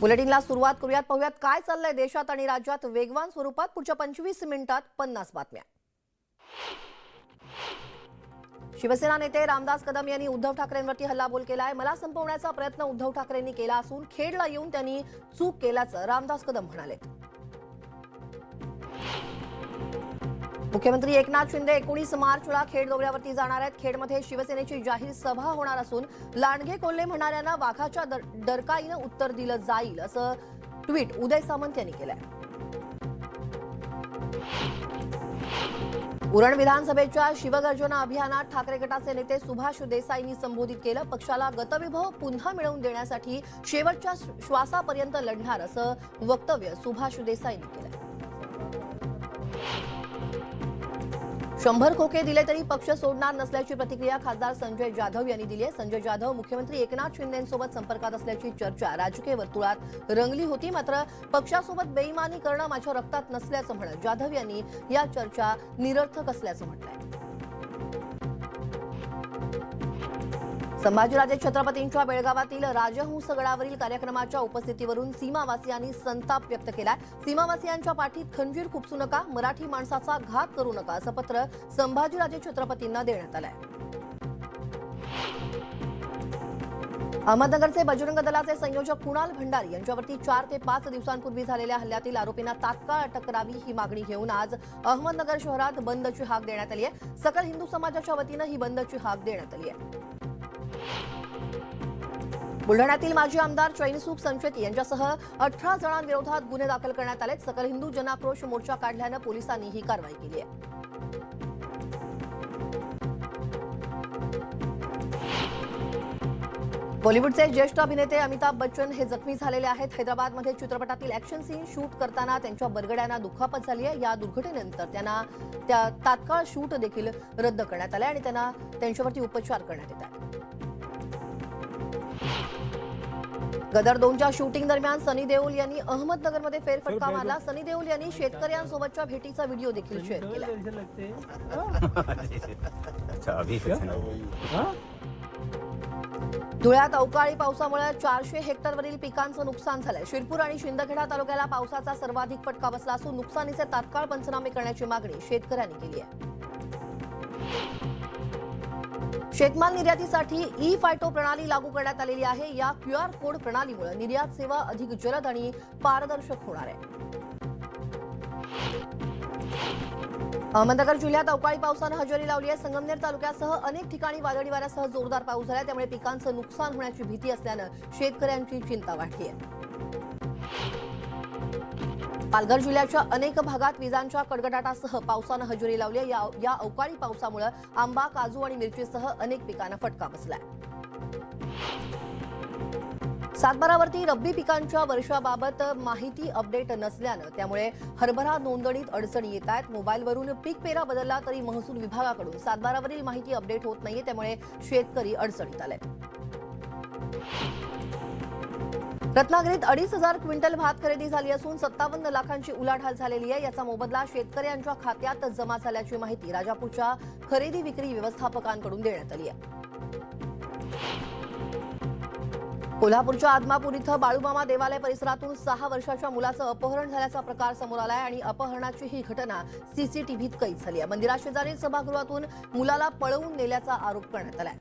बुलेटिनला सुरुवात करूयात. पाहूयात काय चाललंय देशात आणि राज्यात वेगवान स्वरूपात पुढच्या 25 मिनिटात 50 बातम्या. शिवसेना नेते रामदास कदम यांनी उद्धव ठाकरेंवरती हल्लाबोल केलाय. मला संपवण्याचा प्रयत्न उद्धव ठाकरेंनी केला असून खेडला येऊन त्यांनी चूक केल्याचं रामदास कदम म्हणाले. मुख्यमंत्री एकनाथ शिंदे 19 मार्चला खेड दौऱ्यावरती जाणार आहेत. खेडमध्ये शिवसेनेची जाहीर सभा होणार असून लांडगे कोल्हे म्हणणाऱ्यांना वाघाच्या डरकाईनं उत्तर दिलं जाईल असं ट्विट उदय सामंत यांनी केलंय. उरण विधानसभेच्या शिवगर्जना अभियानात ठाकरे गटाचे नेते सुभाष देसाईंनी संबोधित केलं. पक्षाला गतविभव पुन्हा मिळवून देण्यासाठी शेवटच्या श्वासापर्यंत लढणार असं वक्तव्य सुभाष देसाईंनी केलं. 100 खोके दिले तरी पक्ष सोडणार नसल्याची प्रतिक्रिया खासदार संजय जाधव यांनी दिली आहे. संजय जाधव मुख्यमंत्री एकनाथ शिंदेंसोबत संपर्कात असल्याची चर्चा राजकीय वर्तुळात रंगली होती. मात्र पक्षासोबत बेईमानी करणं माझ्या रक्तात नसल्याचं म्हणत जाधव यांनी या चर्चा निरर्थक असल्याचं म्हटलंय. संभाजीराजे छत्रपतींच्या बेळगावातील राजहंस गडावरील कार्यक्रमाच्या उपस्थितीवरून सीमावासियांनी संताप व्यक्त केलाय. सीमावासियांच्या पाठीत खंजीर खुपसू नका, मराठी माणसाचा घात करू नका असं पत्र संभाजीराजे छत्रपतींना देण्यात आलंय. अहमदनगरचे बजरंग दलाचे संयोजक कुणाल भंडारी यांच्यावरती 4 ते 5 दिवसांपूर्वी झालेल्या हल्ल्यातील आरोपींना तात्काळ अटक करावी ही मागणी घेऊन आज अहमदनगर शहरात बंदची हाक देण्यात आली आहे. सकल हिंदू समाजाच्या वतीनं ही बंदची हाक देण्यात आली आहे. बुलढाण्यातील माजी आमदार चैनसुख संचेती यांच्यासह 18 जणांविरोधात गुन्हे दाखल करण्यात आले. सकल हिंदू जनाक्रोश मोर्चा काढल्यानं पोलिसांनी ही कारवाई केली आहे. बॉलिवूडचे ज्येष्ठ अभिनेते अमिताभ बच्चन हे जखमी झालेले आहेत. हैदराबादमध्ये चित्रपटातील ॲक्शन सीन शूट करताना त्यांच्या बरगड्यांना दुखापत झाली आहे. या दुर्घटनेनंतर त्यांना तात्काळ शूट देखील रद्द करण्यात आले आणि त्यांच्यावरती उपचार करण्यात येत आहेत. गदर 2च्या शूटिंग दरम्यान सनी देओल यांनी अहमदनगरमध्ये फेरफटका मारला. सनी देओल यांनी शेतकऱ्यांसोबतच्या भेटीचा व्हिडिओ देखील शेअर केला. धुळ्यात अवकाळी पावसामुळे 400 हेक्टरवरील पिकांचं नुकसान झालंय. शिरपूर आणि शिंदखेडा तालुक्याला पावसाचा सर्वाधिक फटका बसला असून नुकसानीचे तात्काळ पंचनामे करण्याची मागणी शेतकऱ्यांनी केली आहे. शेतमाल निर्यातीसाठी ई फायटो प्रणाली लागू करण्यात आलेली आहे. या QR कोड प्रणालीमुळे निर्यात सेवा अधिक जलद आणि पारदर्शक होणार आहे. अहमदनगर जिल्ह्यात अवकाळी पावसानं हजेरी लावली आहे. संगमनेर तालुक्यासह अनेक ठिकाणी वादळी वाऱ्यासह जोरदार पाऊस झाला. त्यामुळे पिकांचं नुकसान होण्याची भीती असल्यानं शेतकऱ्यांची चिंता वाढली आहे. पालघर जिल्ह्याच्या अनेक भागात विजांच्या कडकडाटासह पावसानं हजेरी लावली आहे. या अवकाळी पावसामुळे आंबा, काजू आणि मिरचीसह अनेक पिकांना फटका बसलाय. सातबारावरती रब्बी पिकांच्या वर्षाबाबत माहिती अपडेट नसल्यानं त्यामुळे हरभरा नोंदणीत अडचणी येत आहेत. मोबाईलवरून पीक पेरा बदलला तरी महसूल विभागाकडून सातबारावरील माहिती अपडेट होत नाहीये. त्यामुळे शेतकरी अडचणीत आले. रत्नागिरीत 2,500 क्विंटल भात खरेदी झाली असून 57 लाखांची उलाढाल झालेली आहे. याचा मोबदला शेतकऱ्यांच्या खात्यात जमा झाल्याची माहिती राजापूरच्या खरेदी विक्री व्यवस्थापकांकडून देण्यात आली आहे. कोल्हापूरच्या आदमापूर इथं बाळूमामा देवालय परिसरातून 6 वर्षाच्या मुलाचं अपहरण झाल्याचा प्रकार समोर आलाय आणि अपहरणाची ही घटना सीसीटीव्हीत कैद झाली आहे. मंदिराशेजारील सभागृहातून मुलाला पळवून नेल्याचा आरोप करण्यात आलाय.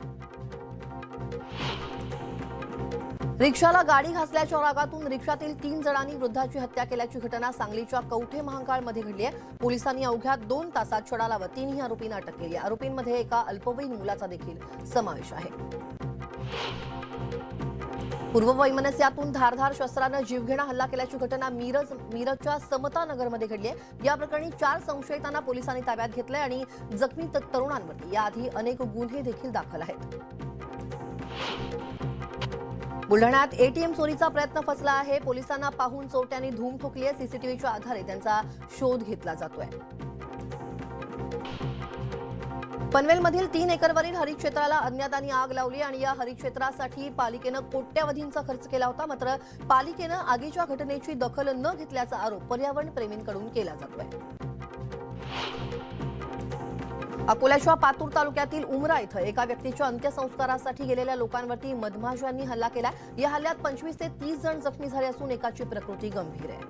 रिक्षाला गाडी घासल्याच्या रागातून रिक्षातील 3 जणांनी वृद्धाची हत्या केल्याची घटना सांगलीच्या कवठे महांकाळमध्ये घडली आहे. पोलिसांनी अवघ्या 2 तासात छडा लावत 3 आरोपींना अटक केली आहे. आरोपींमध्ये एका अल्पवयीन मुलाचा देखील समावेश आहे. पूर्ववैमनस्यातून धारधार शस्त्रानं जीवघेणा हल्ला केल्याची घटना मिरजच्या समता नगरमध्ये घडली आहे. या प्रकरणी 4 संशयितांना पोलिसांनी ताब्यात घेतलंय आणि जखमी तरुणांवरती याआधी अनेक गुन्हे देखील दाखल आहेत. बुलढाण्यात एटीएम चोरीचा प्रयत्न फसला आहे. पोलिसांना पाहून चोरट्यांनी धूम ठोकली आहे. सीसीटीव्हीच्या आधारे त्यांचा शोध घेतला जातोय. पनवेलमधील 3 एकरवरील हरितक्षेत्राला अज्ञातांनी आग लावली आणि या हरितक्षेत्रासाठी पालिकेनं कोट्यवधींचा खर्च केला होता. मात्र पालिकेनं आगीच्या घटनेची दखल न घेतल्याचा आरोप पर्यावरण प्रेमींकडून केला जातोय. अकोल्याच्या पातूर तालुक्यातील उमरा इथं एका व्यक्तीच्या अंत्यसंस्कारासाठी गेलेल्या लोकांवरती मधमाशांनी हल्ला केला। या हल्ल्यात 25 ते 30 जण जखमी झाले असून एकाची प्रकृती गंभीर आहे।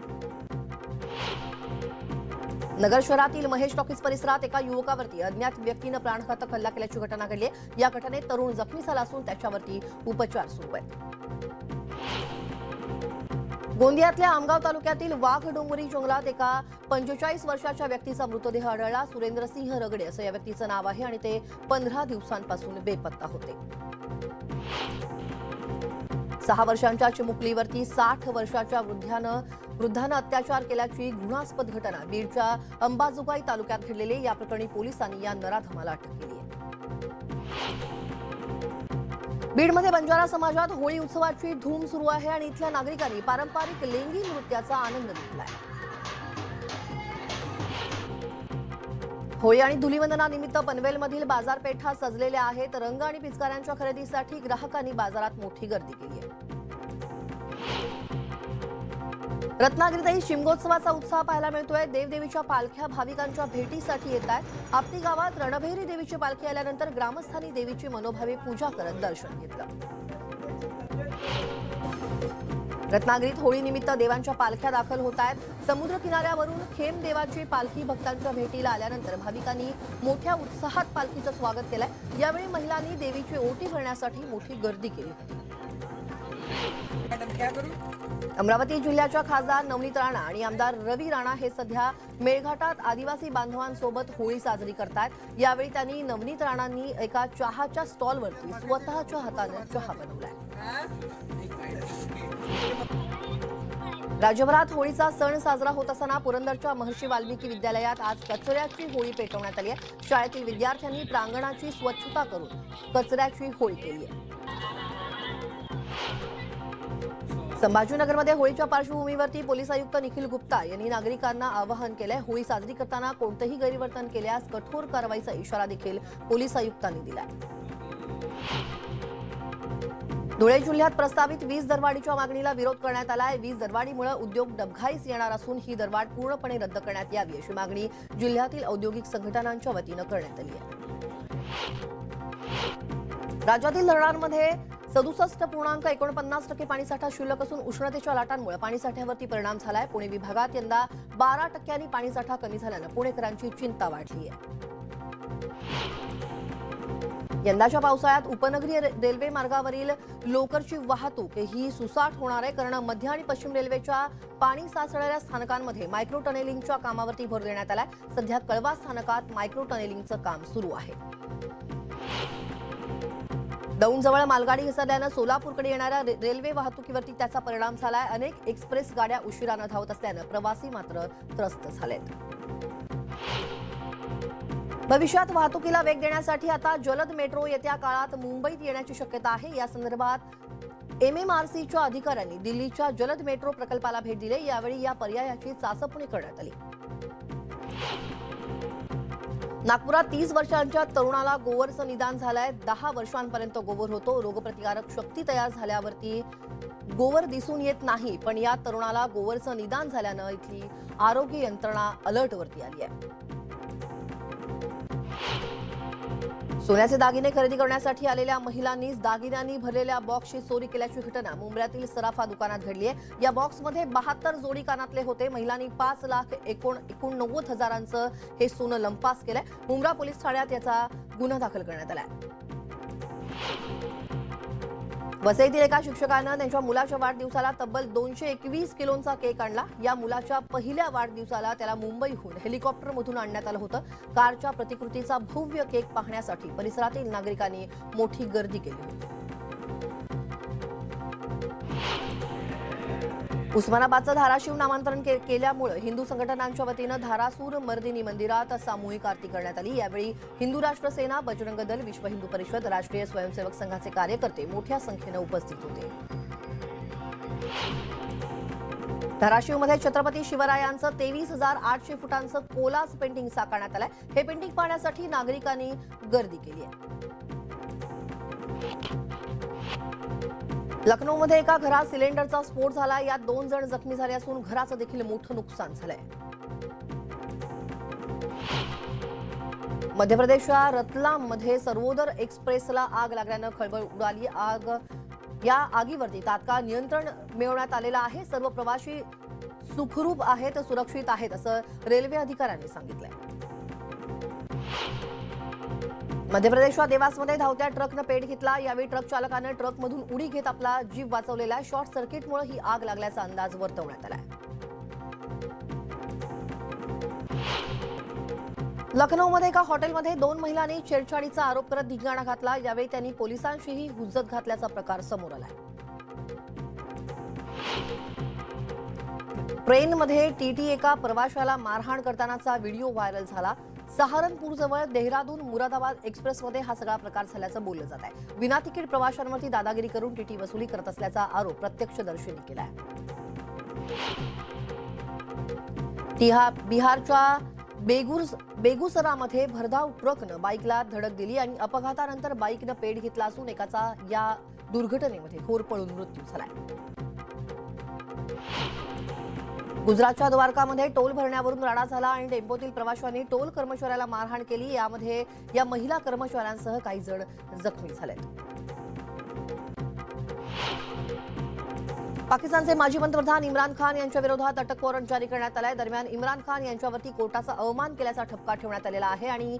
नगर शहरातील महेश टॉकीज परिसरात एका युवकावरती अज्ञात व्यक्तीनं प्राणघातक हल्ला केल्याची घटना घडली आहे। या घटनेत तरुण जखमी झाला असून त्याच्यावरती उपचार सुरू आहेत। गोंदियातल्या आमगाव तालुक्यातील वाघडोंगरी जंगलात एका 45 वर्षाच्या व्यक्तीचा मृतदेह आढळला। सुरेंद्रसिंह रगडे असं या व्यक्तीचं नाव आहे आणि ते 15 दिवसांपासून बेपत्ता होते। 6 वर्षांच्या चिमुकलीवरती 60 वर्षाच्या वृद्धानं अत्याचार केल्याची घृणास्पद घटना बीडच्या अंबाजोगाई तालुक्यात घडलेली। या प्रकरणी पोलिसांनी या नराधमाला अटक केली आहे। बीडमध्ये बंजारा समाजात होळी उत्सवाची धूम सुरू आहे आणि इथल्या नागरिकांनी पारंपरिक लेंगी नृत्याचा आनंद लुटलाय। होळी आणि धुलीवंदनानिमित्त पनवेलमधील बाजारपेठा सजलेल्या आहेत। रंग आणि पिचकाऱ्यांच्या खरेदीसाठी ग्राहकांनी बाजारात मोठी गर्दी केली आहे। रत्नागिरीतही शिमगोत्सवाचा उत्साह पाहायला मिळतोय। देवदेवीच्या पालख्या भाविकांच्या भेटीसाठी येत आहेत। आपटी गावात रणभैरी देवीची पालखी आल्यानंतर ग्रामस्थांनी देवीची मनोभावे पूजा करत दर्शन घेतलं। रत्नागिरीत होळीनिमित्त देवांच्या पालख्या दाखल होत आहेत। समुद्र किनाऱ्यावरून खेम देवाची पालखी भक्तांच्या भेटीला आल्यानंतर भाविकांनी मोठ्या उत्साहात पालखीचं स्वागत केलंय। यावेळी महिलांनी देवीची ओटी भरण्यासाठी मोठी गर्दी केली होती। अमरावती जिल्ह्याच्या खासदार नवनीत राणा आणि आमदार रवी राणा हे सध्या मेळघाटात आदिवासी बांधवांसोबत होळी साजरी करतायत। यावेळी त्यांनी नवनीत राणांनी एका चहाच्या स्टॉलवरती स्वतःच्या हाताने चहा बनवलाय। राज्यभरात होळीचा सण साजरा होत असताना पुरंदरच्या महर्षी वाल्मिकी विद्यालयात आज कचऱ्याची होळी पेटवण्यात आली आहे। शाळेतील विद्यार्थ्यांनी प्रांगणाची स्वच्छता करून कचऱ्याची होळी केली आहे। संभाजीनगरमध्ये होळीच्या पार्श्वभूमीवरती पोलीस आयुक्त निखिल गुप्ता यांनी नागरिकांना आवाहन केलंय। होळी साजरी करताना कोणतेही गैरवर्तन केल्यास कठोर कारवाईचा इशारा देखील पोलीस आयुक्तांनी दिलाय। धुळे जिल्ह्यात प्रस्तावित वीज दरवाढीच्या मागणीला विरोध करण्यात आलाय। वीज दरवाढीमुळे उद्योग डबघाईस येणार असून ही दरवाढ पूर्णपणे रद्द करण्यात यावी अशी मागणी जिल्ह्यातील औद्योगिक संघटनांच्या वतीनं करण्यात आली आहे। राज्यातील धरणांमध्ये 67.49% पाणीसाठा शिल्लक असून उष्णतेच्या लाटांमुळे पाणीसाठ्यावरती परिणाम झालाय। पुणे विभागात यंदा 12% पाणीसाठा कमी झाल्यानं पुणेकरांची चिंता वाढली आहे। यंदाच्या पावसाळ्यात उपनगरीय रेल्वे मार्गावरील लोकलची वाहतूक ही सुसाट होणार आहे, कारण मध्य आणि पश्चिम रेल्वेच्या पाणी साचणाऱ्या स्थानकांमध्ये मायक्रो टनेलिंगच्या कामावरती भर देण्यात आलाय। सध्या कळवा स्थानकात मायक्रो टनेलिंगचं काम सुरू आहे। दौंडजवळ मालगाडी घसरल्यानं सोलापूरकडे येणाऱ्या रेल्वे वाहतुकीवरती त्याचा परिणाम झालाय। अनेक एक्सप्रेस गाड्या उशिरानं धावत असल्यानं प्रवासी मात्र त्रस्त झालेत। भविष्यात वाहतुकीला वेग देण्यासाठी आता जलद मेट्रो येत्या काळात मुंबईत येण्याची शक्यता आहे। या संदर्भात MMRCच्या अधिकाऱ्यांनी दिल्लीच्या जलद मेट्रो प्रकल्पाला भेट दिली। यावेळी या पर्यायाची चाचपणी करण्यात आली। नागपुरात 30 वर्षांच्या तरुणाला गोवरचं निदान झालंय। 10 वर्षांपर्यंत गोवर होतो। रोगप्रतिकारक शक्ती तयार झाल्यावरती गोवर दिसून येत नाही, पण या तरुणाला गोवरचं निदान झाल्यानं इथली आरोग्य यंत्रणा अलर्टवरती आली आहे। सोन्याचे दागिने खरेदी करण्यासाठी आलेल्या महिलांनीच दागिन्यांनी भरलेल्या बॉक्सची चोरी केल्याची घटना मुंबईतील सराफा दुकानात घडली आहे। या बॉक्समध्ये 72 जोडी कानातले होते। महिलांनी 5,89,000चं हे सोनं लंपास केलंय। मुंब्रा पोलीस ठाण्यात याचा गुन्हा दाखल करण्यात आलाय। वसईतील एका शिक्षकानं त्यांच्या मुलाच्या वाढदिवसाला तब्बल 221 किलोचा केक आणला। या मुलाच्या पहिल्या वाढदिवसाला त्याला मुंबईहून हेलिकॉप्टरमधून आणण्यात आलं होतं। कारच्या प्रतिकृतीचा भव्य केक पाहण्यासाठी परिसरातील नागरिकांनी मोठी गर्दी केली होती। उस्मानाबादचं धाराशिव नामांतरण केल्यामुळे हिंदू संघटनांच्या वतीनं धारासूर मर्दिनी मंदिरात सामूहिक आरती करण्यात आली। यावेळी हिंदू राष्ट्र सेना, बजरंग दल, विश्व हिंदू परिषद, राष्ट्रीय स्वयंसेवक संघाचे कार्यकर्ते मोठ्या संख्येनं उपस्थित होते। धाराशिवमध्ये छत्रपती शिवरायांचं 23,800 फुटांचं कोलाज पेंटिंग साकारण्यात आलंय। हे पेंटिंग पाहण्यासाठी नागरिकांनी गर्दी केली आहे। लखनौमध्ये एका घरात सिलेंडरचा स्फोट झाला। यात 2 जण जखमी झाले असून घराचं देखील मोठं नुकसान झालंय। मध्य प्रदेशच्या रतलाममध्ये सर्वोदर एक्सप्रेसला आग लागल्यानं खळबळ उडाली. या आगीवरती तात्काळ नियंत्रण मिळवण्यात आलेलं आहे. सर्व प्रवासी सुखरूप आहेत, सुरक्षित आहेत असं रेल्वे अधिकाऱ्यांनी सांगितलंय. मध्य प्रदेशच्या देवासमध्ये धावत्या ट्रकनं पेट घेतला. यावेळी ट्रक चालकानं ट्रकमधून उडी घेत आपला जीव वाचवलेला आहे. शॉर्ट सर्किटमुळे ही आग लागल्याचा अंदाज वर्तवण्यात आलाय. लखनौमध्ये एका हॉटेलमध्ये 2 महिलांनी छेडछाडीचा आरोप करत धिंगाणा घातला. यावेळी त्यांनी पोलिसांशीही हुज्जत घातल्याचा प्रकार समोर आलाय. ट्रेनमध्ये टीटी एका प्रवाशाला मारहाण करतानाचा व्हिडिओ व्हायरल झाला. सहारनपूरजवळ देहरादून मुरादाबाद एक्सप्रेसमध्ये हा सगळा प्रकार झाल्याचं बोललं जात आहे. विना तिकीट प्रवाशांवरती दादागिरी करून टीटी वसुली करत असल्याचा आरोप प्रत्यक्षदर्शींनी केलाय. बिहारच्या बेगुसरामध्ये भरधाव ट्रकनं बाईकला धडक दिली आणि अपघातानंतर बाईकनं पेट घेतला असून एकाचा या दुर्घटनेमध्ये होरपळून मृत्यू झालाय. गुजरातच्या द्वारकामध्ये टोल भरण्यावरून राडा झाला आणि टेम्पोतील प्रवाशांनी टोल कर्मचाऱ्याला मारहाण केली. यामध्ये या महिला कर्मचाऱ्यांसह काही जण जखमी झालेत. पाकिस्तानचे माजी पंतप्रधान इम्रान खान यांच्या विरोधात अटक वॉरंट जारी करण्यात आलाय. दरम्यान इम्रान खान यांच्यावरती कोर्टाचा अवमान केल्याचा ठपका ठेवण्यात आलेला आहे आणि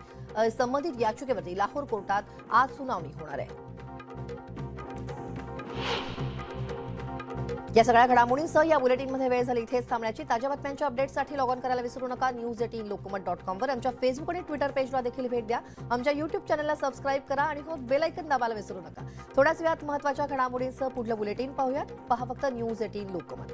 संबंधित याचिकेवरती लाहोर कोर्टात आज सुनावणी होणार आहे. या सगळ्या घडामोडींसह या बुलेटिनमध्ये वेळ झाली इथेच थांबण्याची. ताज्या बातम्यांच्या अपडेट्ससाठी लॉग ऑन करायला विसरू नका. news18lokmath.com वर आमच्या फेसबुक आणि ट्विटर पेजला देखील भेट द्या. आमच्या युट्यूब चॅनलला सबस्क्राईब करा आणि बेल आयकॉन दाबायला विसरू नका. थोड्याच वेळात महत्त्वाच्या घडामोडींसह पुढलं बुलेटिन पाहूयात. पहा फक्त News18 लोकमत.